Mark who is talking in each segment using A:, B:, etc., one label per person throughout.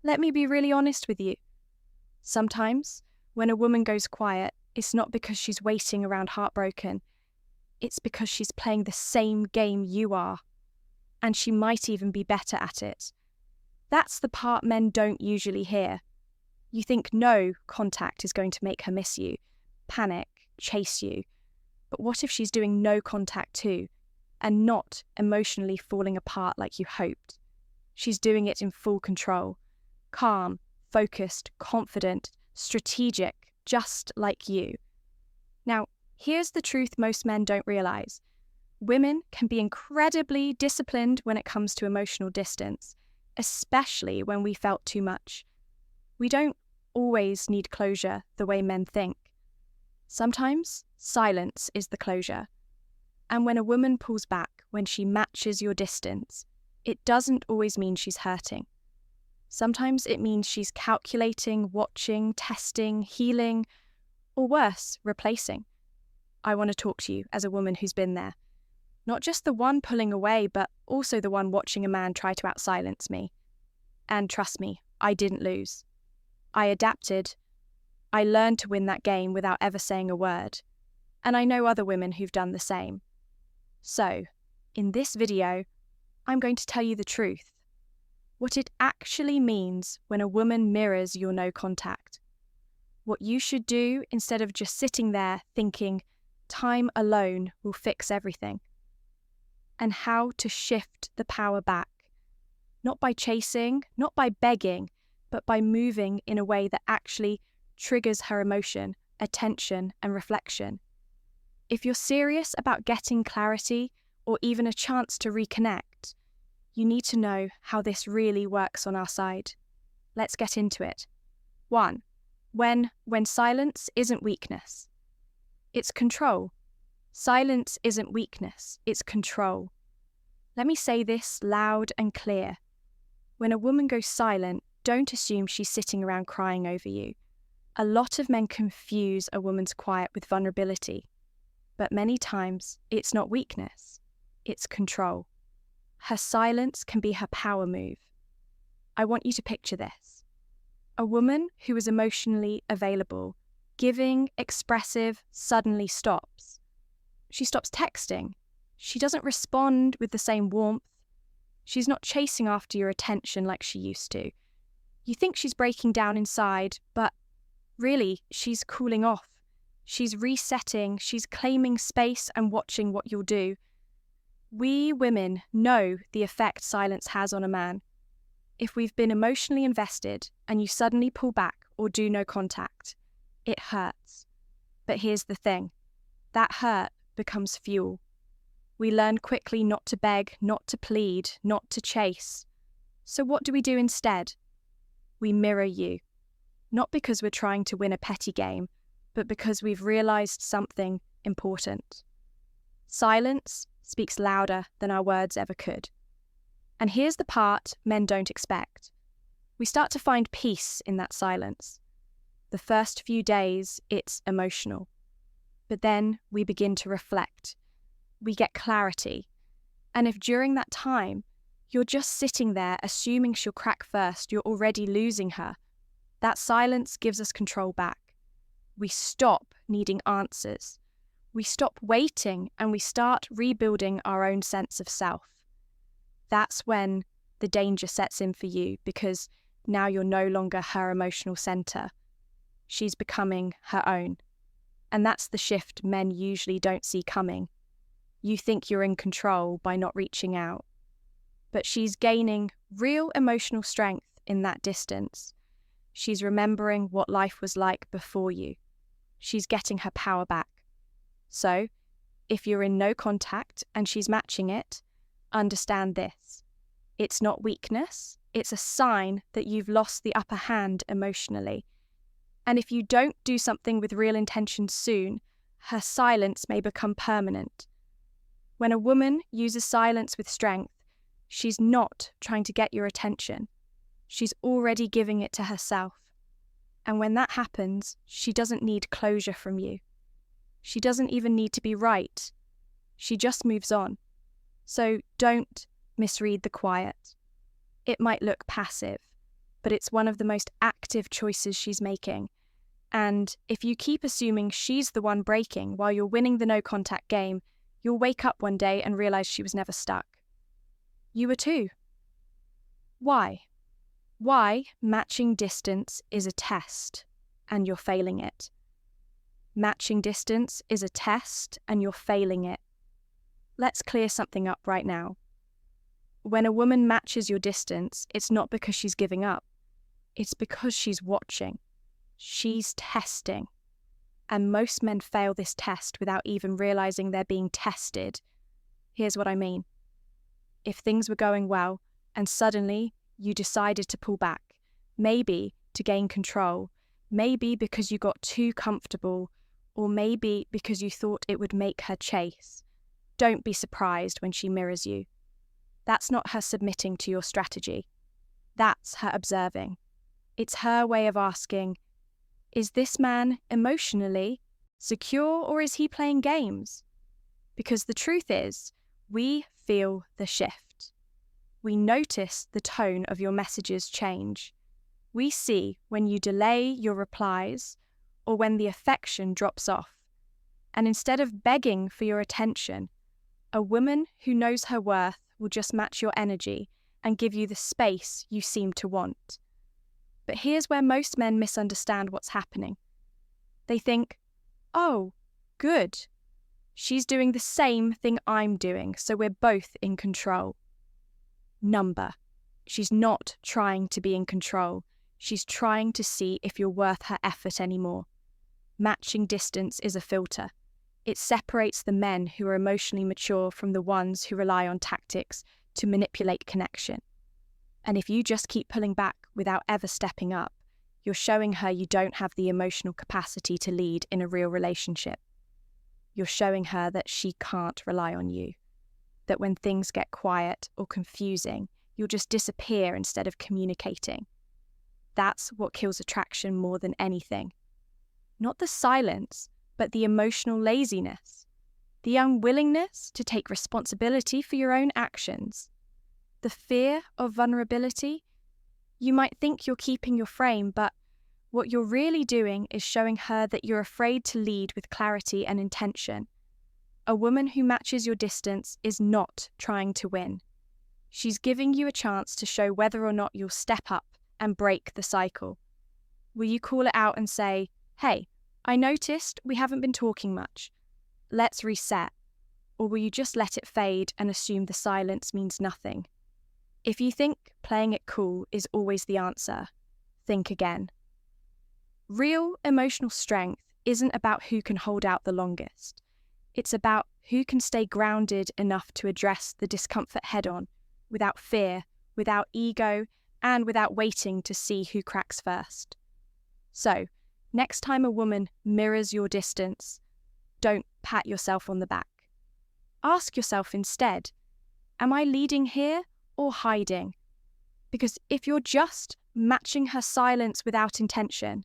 A: Let me be really honest with you. Sometimes, when a woman goes quiet, it's not because she's waiting around heartbroken. It's because she's playing the same game you are, and she might even be better at it. That's the part men don't usually hear. You think no contact is going to make her miss you, panic, chase you. But what if she's doing no contact too, and not emotionally falling apart like you hoped? She's doing it in full control, calm, focused, confident, strategic, just like you. Now, here's the truth most men don't realize. Women can be incredibly disciplined when it comes to emotional distance, especially when we felt too much. We don't always need closure the way men think. Sometimes silence is the closure. And when a woman pulls back, when she matches your distance, it doesn't always mean she's hurting. Sometimes it means she's calculating, watching, testing, healing, or worse, replacing. I want to talk to you as a woman who's been there. Not just the one pulling away, but also the one watching a man try to out-silence me. And trust me, I didn't lose. I adapted. I learned to win that game without ever saying a word. And I know other women who've done the same. So, in this video, I'm going to tell you the truth. What it actually means when a woman mirrors your no contact. What you should do instead of just sitting there thinking, time alone will fix everything. And how to shift the power back. Not by chasing, not by begging, but by moving in a way that actually triggers her emotion, attention, and reflection. If you're serious about getting clarity or even a chance to reconnect, you need to know how this really works on our side. Let's get into it. 1. When silence isn't weakness. It's control. Silence isn't weakness, it's control. Let me say this loud and clear. When a woman goes silent, don't assume she's sitting around crying over you. A lot of men confuse a woman's quiet with vulnerability. But many times, it's not weakness, it's control. Her silence can be her power move. I want you to picture this. A woman who is emotionally available, giving, expressive, suddenly stops. She stops texting. She doesn't respond with the same warmth. She's not chasing after your attention like she used to. You think she's breaking down inside, but really, she's cooling off. She's resetting, she's claiming space and watching what you'll do. We women know the effect silence has on a man. If we've been emotionally invested and you suddenly pull back or do no contact, it hurts. But here's the thing, that hurt becomes fuel. We learn quickly not to beg, not to plead, not to chase. So what do we do instead? We mirror you. Not because we're trying to win a petty game, but because we've realized something important. Silence speaks louder than our words ever could. And here's the part men don't expect. We start to find peace in that silence. The first few days, it's emotional. But then we begin to reflect. We get clarity. And if during that time, you're just sitting there assuming she'll crack first, you're already losing her, that silence gives us control back. We stop needing answers. We stop waiting and we start rebuilding our own sense of self. That's when the danger sets in for you, because now you're no longer her emotional center. She's becoming her own. And that's the shift men usually don't see coming. You think you're in control by not reaching out. But she's gaining real emotional strength in that distance. She's remembering what life was like before you. She's getting her power back. So, if you're in no contact and she's matching it, understand this. It's not weakness, it's a sign that you've lost the upper hand emotionally. And if you don't do something with real intention soon, her silence may become permanent. When a woman uses silence with strength, she's not trying to get your attention. She's already giving it to herself. And when that happens, she doesn't need closure from you. She doesn't even need to be right. She just moves on. So don't misread the quiet. It might look passive, but it's one of the most active choices she's making. And if you keep assuming she's the one breaking while you're winning the no-contact game, you'll wake up one day and realize she was never stuck. You were too. Why? Why matching distance is a test and you're failing it. Matching distance is a test and you're failing it. Let's clear something up right now. When a woman matches your distance, it's not because she's giving up. It's because she's watching. She's testing. And most men fail this test without even realizing they're being tested. Here's what I mean. If things were going well and suddenly you decided to pull back, maybe to gain control, maybe because you got too comfortable, or maybe because you thought it would make her chase, don't be surprised when she mirrors you. That's not her submitting to your strategy. That's her observing. It's her way of asking, is this man emotionally secure or is he playing games? Because the truth is, we feel the shift. We notice the tone of your messages change. We see when you delay your replies or when the affection drops off. And instead of begging for your attention, a woman who knows her worth will just match your energy and give you the space you seem to want. But here's where most men misunderstand what's happening. They think, oh, good. She's doing the same thing I'm doing, so we're both in control. Number. She's not trying to be in control. She's trying to see if you're worth her effort anymore. Matching distance is a filter. It separates the men who are emotionally mature from the ones who rely on tactics to manipulate connection. And if you just keep pulling back without ever stepping up, you're showing her you don't have the emotional capacity to lead in a real relationship. You're showing her that she can't rely on you, that when things get quiet or confusing, you'll just disappear instead of communicating. That's what kills attraction more than anything. Not the silence, but the emotional laziness, the unwillingness to take responsibility for your own actions, the fear of vulnerability. You might think you're keeping your frame, but what you're really doing is showing her that you're afraid to lead with clarity and intention. A woman who matches your distance is not trying to win. She's giving you a chance to show whether or not you'll step up and break the cycle. Will you call it out and say, hey, I noticed we haven't been talking much. Let's reset. Or will you just let it fade and assume the silence means nothing? If you think playing it cool is always the answer, think again. Real emotional strength isn't about who can hold out the longest. It's about who can stay grounded enough to address the discomfort head-on, without fear, without ego, and without waiting to see who cracks first. So, next time a woman mirrors your distance, don't pat yourself on the back. Ask yourself instead, am I leading here or hiding? Because if you're just matching her silence without intention,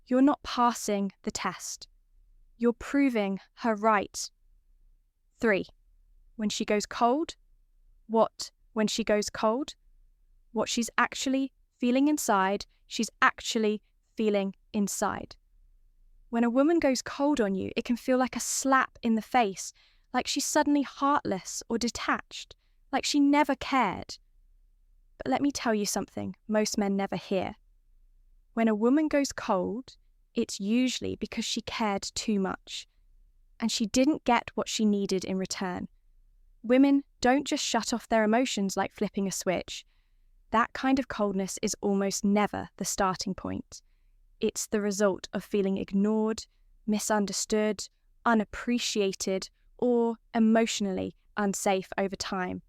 A: you're not passing the test. You're proving her right. 3. When she goes cold, what when she goes cold? What she's actually feeling inside, she's actually feeling inside. When a woman goes cold on you, it can feel like a slap in the face, like she's suddenly heartless or detached, like she never cared. But let me tell you something most men never hear. When a woman goes cold, it's usually because she cared too much, and she didn't get what she needed in return. Women don't just shut off their emotions like flipping a switch. That kind of coldness is almost never the starting point. It's the result of feeling ignored, misunderstood, unappreciated, or emotionally unsafe over time.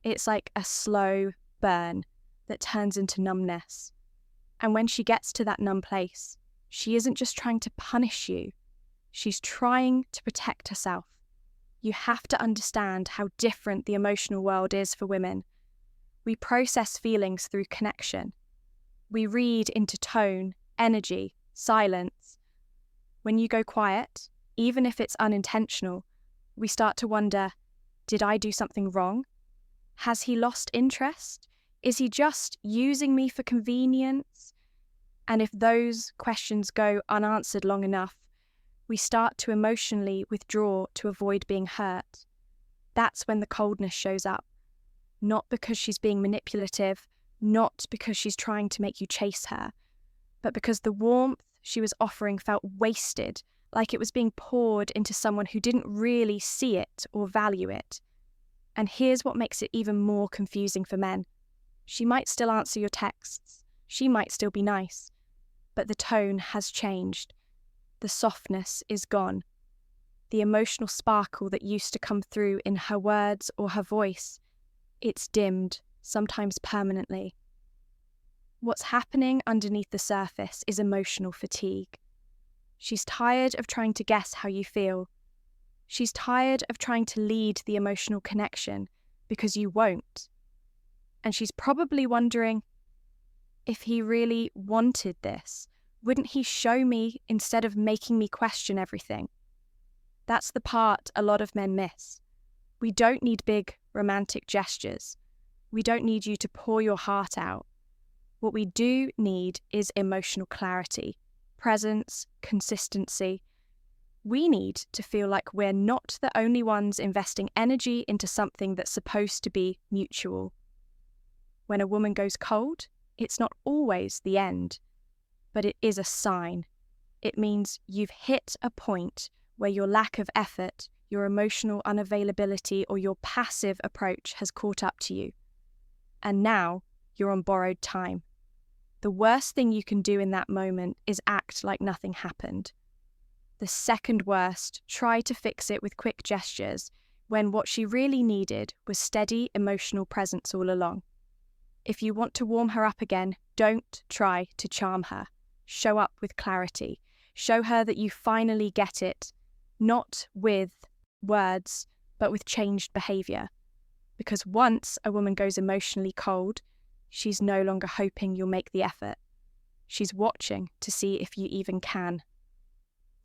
A: It's like a slow burn that turns into numbness. And when she gets to that numb place, she isn't just trying to punish you. She's trying to protect herself. You have to understand how different the emotional world is for women. We process feelings through connection. We read into tone, energy, silence. When you go quiet, even if it's unintentional, we start to wonder, did I do something wrong? Has he lost interest? Is he just using me for convenience? And if those questions go unanswered long enough, we start to emotionally withdraw to avoid being hurt. That's when the coldness shows up. Not because she's being manipulative, not because she's trying to make you chase her, but because the warmth she was offering felt wasted, like it was being poured into someone who didn't really see it or value it. And here's what makes it even more confusing for men. She might still answer your texts, she might still be nice, but the tone has changed. The softness is gone. The emotional sparkle that used to come through in her words or her voice, it's dimmed, sometimes permanently. What's happening underneath the surface is emotional fatigue. She's tired of trying to guess how you feel. She's tired of trying to lead the emotional connection because you won't. And she's probably wondering, if he really wanted this, wouldn't he show me instead of making me question everything? That's the part a lot of men miss. We don't need big romantic gestures. We don't need you to pour your heart out. What we do need is emotional clarity, presence, consistency. We need to feel like we're not the only ones investing energy into something that's supposed to be mutual. When a woman goes cold, it's not always the end, but it is a sign. It means you've hit a point where your lack of effort, your emotional unavailability, or your passive approach has caught up to you. And now you're on borrowed time. The worst thing you can do in that moment is act like nothing happened. The second worst, try to fix it with quick gestures, when what she really needed was steady emotional presence all along. If you want to warm her up again, don't try to charm her. Show up with clarity. Show her that you finally get it, not with words, but with changed behaviour. Because once a woman goes emotionally cold, she's no longer hoping you'll make the effort. She's watching to see if you even can.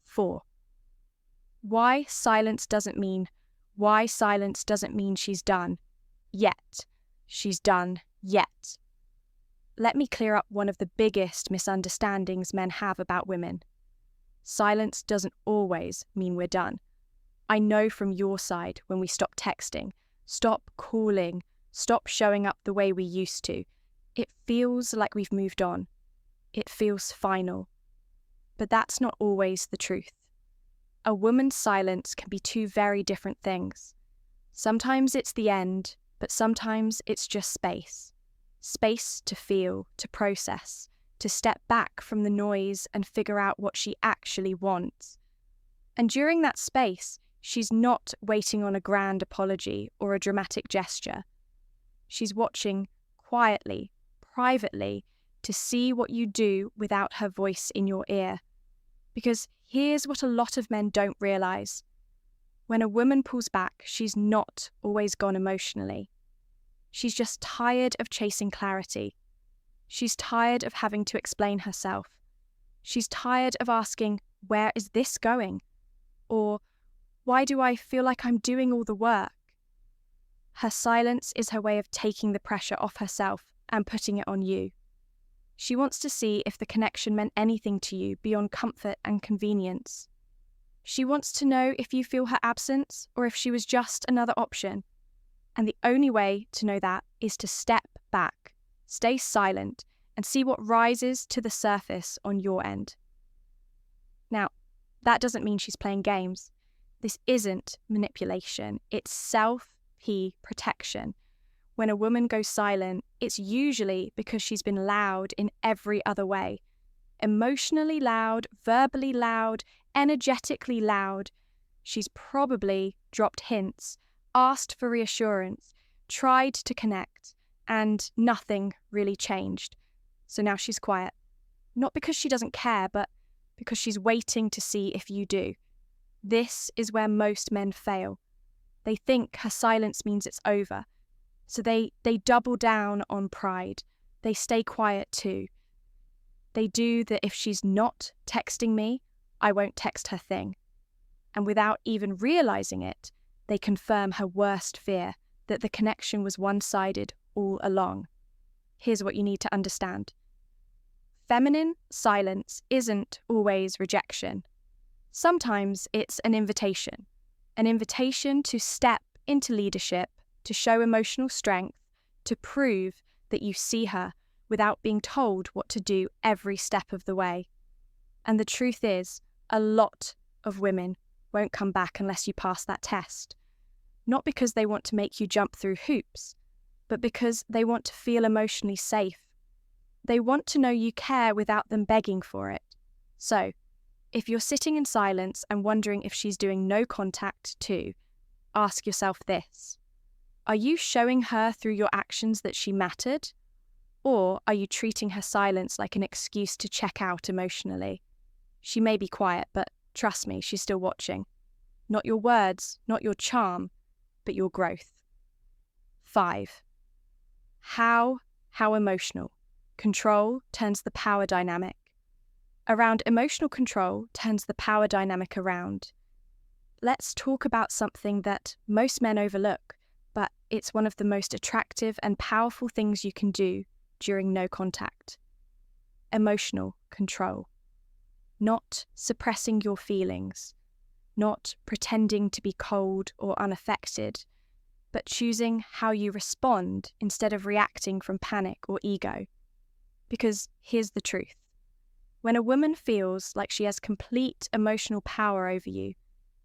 A: 4. Why silence doesn't mean she's done yet. She's done yet. Let me clear up one of the biggest misunderstandings men have about women. Silence doesn't always mean we're done. I know from your side when we stop texting, stop calling, stop showing up the way we used to. It feels like we've moved on. It feels final. But that's not always the truth. A woman's silence can be two very different things. Sometimes it's the end, but sometimes it's just space. Space to feel, to process, to step back from the noise and figure out what she actually wants. And during that space, she's not waiting on a grand apology or a dramatic gesture. She's watching quietly, privately, to see what you do without her voice in your ear. Because here's what a lot of men don't realize. When a woman pulls back, she's not always gone emotionally. She's just tired of chasing clarity. She's tired of having to explain herself. She's tired of asking, where is this going? Or, why do I feel like I'm doing all the work? Her silence is her way of taking the pressure off herself and putting it on you. She wants to see if the connection meant anything to you beyond comfort and convenience. She wants to know if you feel her absence or if she was just another option. And the only way to know that is to step back, stay silent, and see what rises to the surface on your end. Now, that doesn't mean she's playing games. This isn't manipulation. It's self-protection. When a woman goes silent, it's usually because she's been loud in every other way. Emotionally loud, verbally loud, energetically loud. She's probably dropped hints, asked for reassurance, tried to connect, and nothing really changed. So now she's quiet. Not because she doesn't care, but because she's waiting to see if you do. This is where most men fail. They think her silence means it's over. So they double down on pride. They stay quiet too. They do the if she's not texting me, I won't text her thing. And without even realizing it, they confirm her worst fear, that the connection was one-sided all along. here's what you need to understand. Feminine silence isn't always rejection. Sometimes it's an invitation to step into leadership, to show emotional strength, to prove that you see her without being told what to do every step of the way. And the truth is, a lot of women won't come back unless you pass that test. Not because they want to make you jump through hoops, but because they want to feel emotionally safe. They want to know you care without them begging for it. So, if you're sitting in silence and wondering if she's doing no contact too, ask yourself this. Are you showing her through your actions that she mattered? Or are you treating her silence like an excuse to check out emotionally? She may be quiet, but trust me, she's still watching. Not your words, not your charm, but your growth. 5. How emotional. Control turns the power dynamic. Around emotional control turns the power dynamic around. Let's talk about something that most men overlook, but it's one of the most attractive and powerful things you can do during no contact. Emotional control. Not suppressing your feelings, not pretending to be cold or unaffected, but choosing how you respond instead of reacting from panic or ego. Because here's the truth. When a woman feels like she has complete emotional power over you,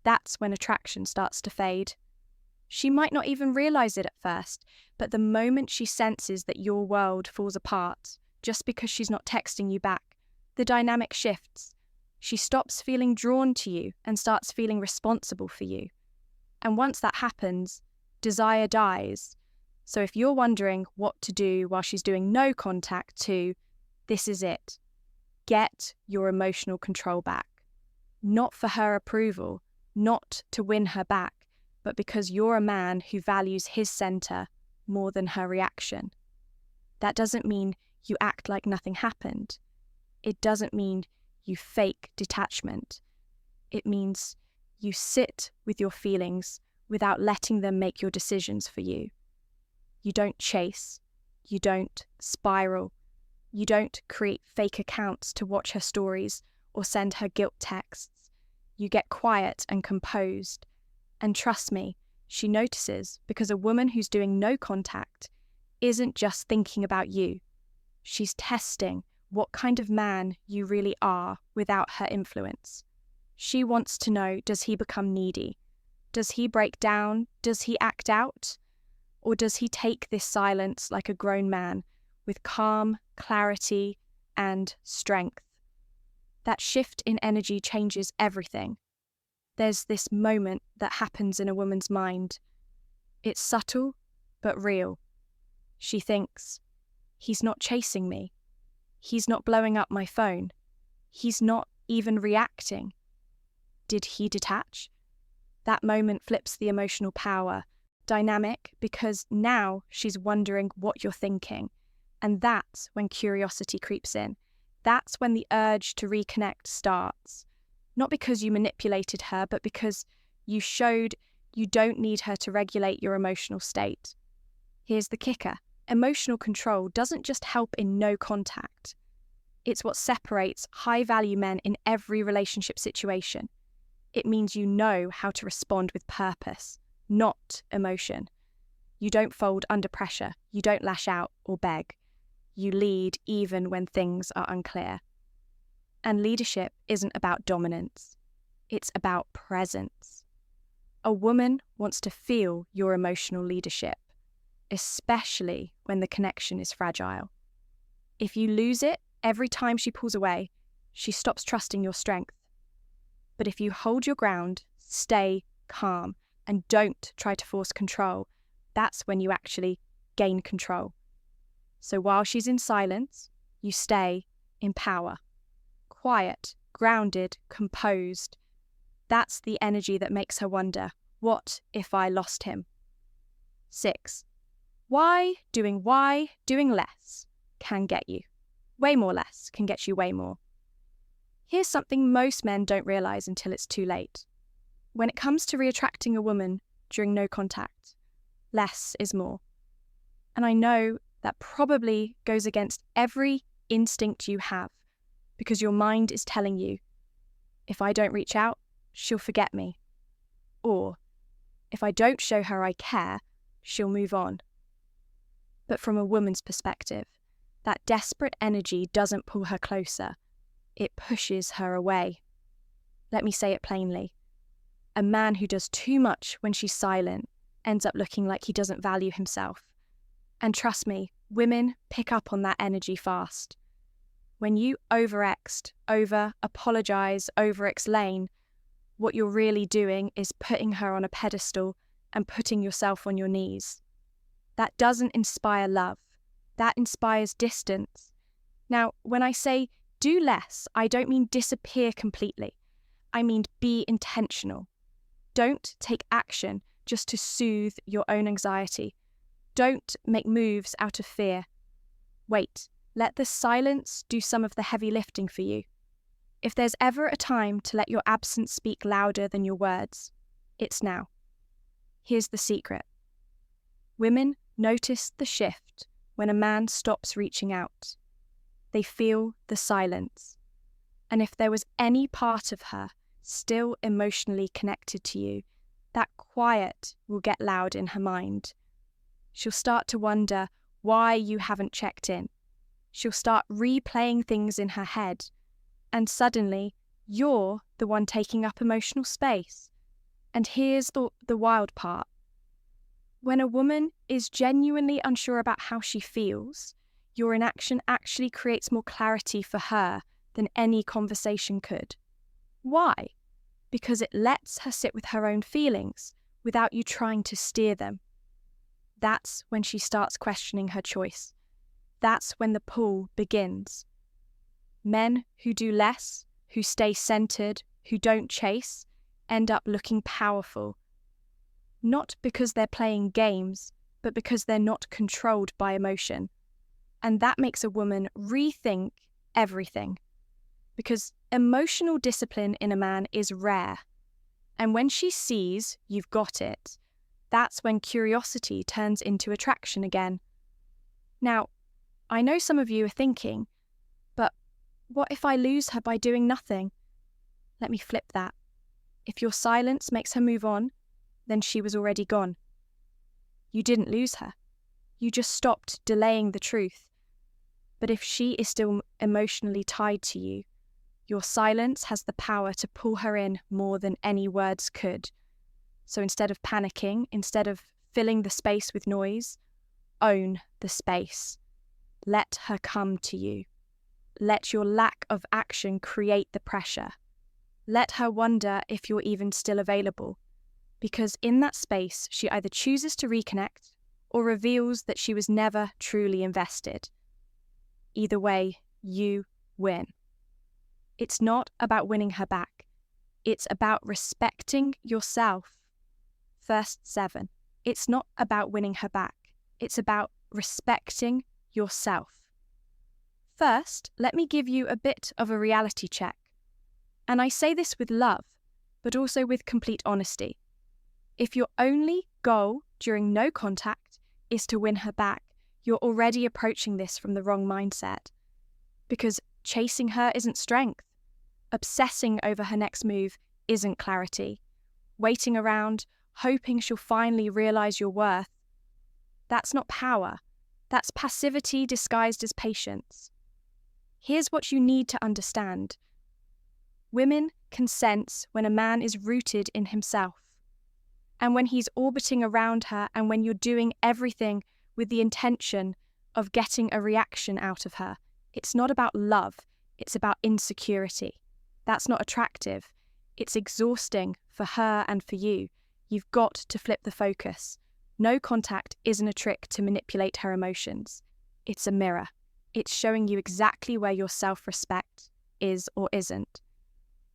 A: that's when attraction starts to fade. She might not even realize it at first, but the moment she senses that your world falls apart, just because she's not texting you back, the dynamic shifts. She stops feeling drawn to you and starts feeling responsible for you. And once that happens, desire dies. So if you're wondering what to do while she's doing no contact too, this is it. Get your emotional control back. Not for her approval, not to win her back, but because you're a man who values his center more than her reaction. That doesn't mean you act like nothing happened. It doesn't mean you fake detachment. It means you sit with your feelings without letting them make your decisions for you. You don't chase. You don't spiral. You don't create fake accounts to watch her stories or send her guilt texts. You get quiet and composed. And trust me, she notices, because a woman who's doing no contact isn't just thinking about you. She's testing what kind of man you really are without her influence. She wants to know, does he become needy? Does he break down? Does he act out? Or does he take this silence like a grown man with calm, clarity, and strength? That shift in energy changes everything. There's this moment that happens in a woman's mind. It's subtle, but real. She thinks, he's not chasing me. He's not blowing up my phone. He's not even reacting. Did he detach? That moment flips the emotional power dynamic, because now she's wondering what you're thinking. And that's when curiosity creeps in. That's when the urge to reconnect starts. Not because you manipulated her, but because you showed you don't need her to regulate your emotional state. Here's the kicker. Emotional control doesn't just help in no contact. It's what separates high-value men in every relationship situation. It means you know how to respond with purpose, not emotion. You don't fold under pressure. You don't lash out or beg. You lead even when things are unclear. And leadership isn't about dominance. It's about presence. A woman wants to feel your emotional leadership, especially when the connection is fragile. If you lose it every time she pulls away, she stops trusting your strength. But if you hold your ground, stay calm, and don't try to force control, that's when you actually gain control. So while she's in silence, you stay in power. Quiet, grounded, composed. That's the energy that makes her wonder, what if I lost him? 6. Why doing less can get you. Way more less can get you way more. Here's something most men don't realize until it's too late. When it comes to reattracting a woman during no contact, less is more. And I know that probably goes against every instinct you have, because your mind is telling you, if I don't reach out, she'll forget me. Or, if I don't show her I care, she'll move on. But from a woman's perspective, that desperate energy doesn't pull her closer, it pushes her away. Let me say it plainly. A man who does too much when she's silent ends up looking like he doesn't value himself. And trust me, women pick up on that energy fast. When you over-apologize, over-explain, what you're really doing is putting her on a pedestal and putting yourself on your knees. That doesn't inspire love. That inspires distance. Now, when I say do less, I don't mean disappear completely. I mean be intentional. Don't take action just to soothe your own anxiety. Don't make moves out of fear. Wait, let the silence do some of the heavy lifting for you. If there's ever a time to let your absence speak louder than your words, it's now. Here's the secret. Women notice the shift when a man stops reaching out. They feel the silence. And if there was any part of her still emotionally connected to you, that quiet will get loud in her mind. She'll start to wonder why you haven't checked in. She'll start replaying things in her head. And suddenly, you're the one taking up emotional space. And here's the wild part. When a woman is genuinely unsure about how she feels, your inaction actually creates more clarity for her than any conversation could. Why? Because it lets her sit with her own feelings without you trying to steer them. That's when she starts questioning her choice. That's when the pull begins. Men who do less, who stay centered, who don't chase, end up looking powerful. Not because they're playing games, but because they're not controlled by emotion. And that makes a woman rethink everything. Because emotional discipline in a man is rare. And when she sees you've got it, that's when curiosity turns into attraction again. Now, I know some of you are thinking, but what if I lose her by doing nothing? Let me flip that. If your silence makes her move on, then she was already gone. You didn't lose her. You just stopped delaying the truth. But if she is still emotionally tied to you, your silence has the power to pull her in more than any words could. So instead of panicking, instead of filling the space with noise, own the space. Let her come to you. Let your lack of action create the pressure. Let her wonder if you're even still available. Because in that space, she either chooses to reconnect or reveals that she was never truly invested. Either way, you win. It's not about winning her back. It's about respecting yourself. First 7. It's not about winning her back. It's about respecting yourself. First, let me give you a bit of a reality check. And I say this with love, but also with complete honesty. If your only goal during no contact is to win her back, you're already approaching this from the wrong mindset. Because chasing her isn't strength. Obsessing over her next move isn't clarity. Waiting around, hoping she'll finally realize your worth. That's not power. That's passivity disguised as patience. Here's what you need to understand. Women can sense when a man is rooted in himself. And when he's orbiting around her and when you're doing everything with the intention of getting a reaction out of her. It's not about love, it's about insecurity. That's not attractive. It's exhausting for her and for you. You've got to flip the focus. No contact isn't a trick to manipulate her emotions. It's a mirror. It's showing you exactly where your self-respect is or isn't.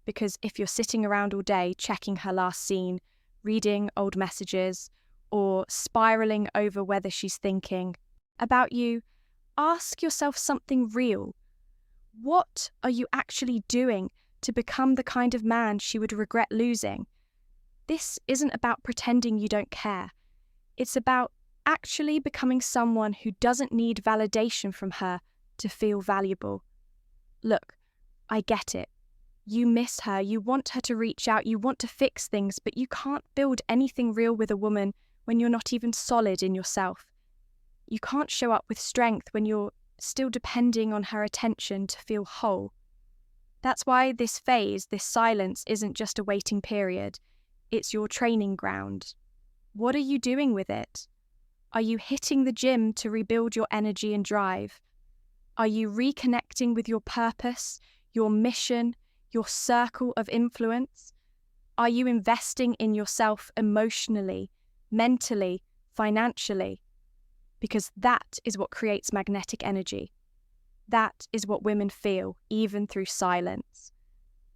A: Because if you're sitting around all day checking her last scene, reading old messages, or spiraling over whether she's thinking about you, ask yourself something real. What are you actually doing to become the kind of man she would regret losing? This isn't about pretending you don't care. It's about actually becoming someone who doesn't need validation from her to feel valuable. Look, I get it. You miss her, you want her to reach out, you want to fix things, but you can't build anything real with a woman when you're not even solid in yourself. You can't show up with strength when you're still depending on her attention to feel whole. That's why this phase, this silence, isn't just a waiting period. It's your training ground. What are you doing with it? Are you hitting the gym to rebuild your energy and drive? Are you reconnecting with your purpose, your mission, your circle of influence? Are you investing in yourself emotionally, mentally, financially? Because that is what creates magnetic energy. That is what women feel, even through silence.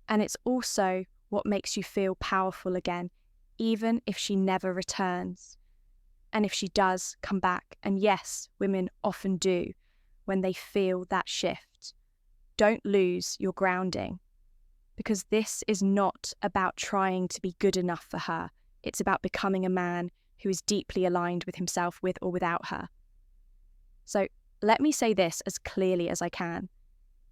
A: And it's also what makes you feel powerful again, even if she never returns. And if she does come back, and yes, women often do, when they feel that shift. Don't lose your grounding, because this is not about trying to be good enough for her. It's about becoming a man who is deeply aligned with himself, with or without her. So let me say this as clearly as I can.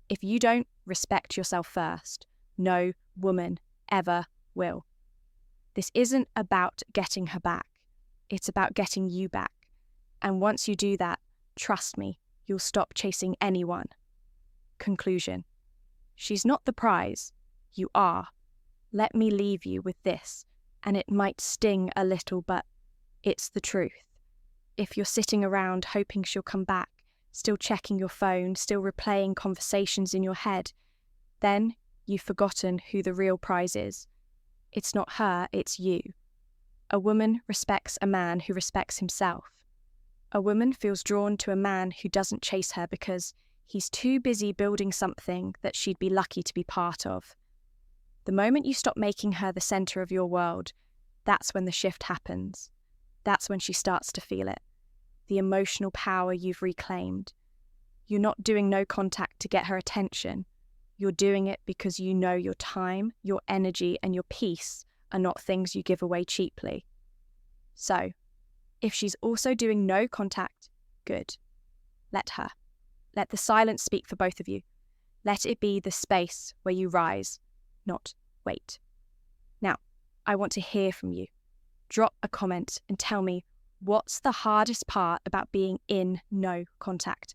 A: If you don't respect yourself first, no woman ever will. This isn't about getting her back. It's about getting you back. And once you do that, trust me, you'll stop chasing anyone. Conclusion. She's not the prize. You are. Let me leave you with this, and it might sting a little, but it's the truth. If you're sitting around hoping she'll come back, still checking your phone, still replaying conversations in your head, then you've forgotten who the real prize is. It's not her, it's you. A woman respects a man who respects himself. A woman feels drawn to a man who doesn't chase her because he's too busy building something that she'd be lucky to be part of. The moment you stop making her the centre of your world, that's when the shift happens. That's when she starts to feel it. The emotional power you've reclaimed. You're not doing no contact to get her attention. You're doing it because you know your time, your energy, and your peace are not things you give away cheaply. So, if she's also doing no contact, good. Let her. Let the silence speak for both of you. Let it be the space where you rise, not wait. Now, I want to hear from you. Drop a comment and tell me, what's the hardest part about being in no contact?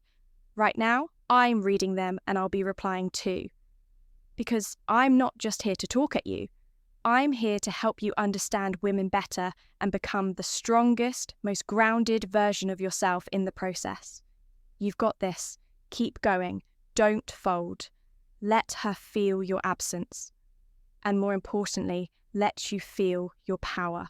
A: Right now, I'm reading them and I'll be replying too. Because I'm not just here to talk at you. I'm here to help you understand women better and become the strongest, most grounded version of yourself in the process. You've got this. Keep going. Don't fold. Let her feel your absence. And more importantly, let you feel your power.